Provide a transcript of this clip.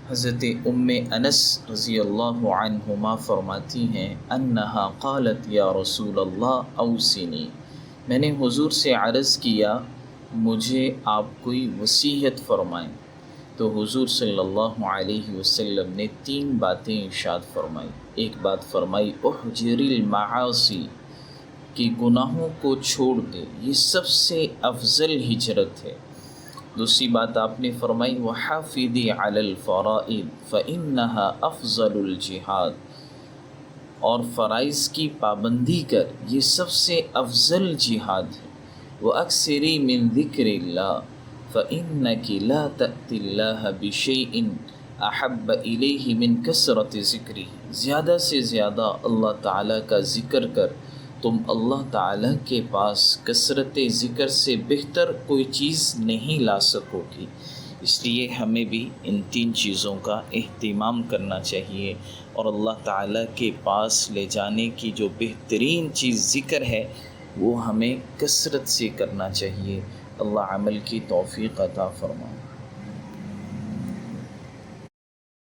حضرت انس رضی اللہ عنہما فرماتی ہیں انہا قالت یا رسول اللہ اوصنی، میں نے حضور سے عرض کیا مجھے آپ کوئی وصیت فرمائیں، تو حضور صلی اللہ علیہ وسلم نے 3 باتیں ارشاد فرمائی۔ ایک بات فرمائی احجر المعاصی، کہ گناہوں کو چھوڑ دے، یہ سب سے افضل ہجرت ہے۔ دوسری بات آپ نے فرمائی وحافظی علی الفرائض فإنها افضل الجہاد، اور فرائض کی پابندی کر، یہ سب سے افضل جہاد ہے۔ وأکثری من ذکر اللہ فإنک لا تأتی اللہ بشیء احب الیہ من کثرت ذکرہ، زیادہ سے زیادہ اللہ تعالیٰ کا ذکر کر، تم اللہ تعالیٰ کے پاس کثرت ذکر سے بہتر کوئی چیز نہیں لا سکو گی۔ اس لیے ہمیں بھی ان 3 چیزوں کا اہتمام کرنا چاہیے، اور اللہ تعالیٰ کے پاس لے جانے کی جو بہترین چیز ذکر ہے وہ ہمیں کثرت سے کرنا چاہیے۔ اللہ عمل کی توفیق عطا فرمائے۔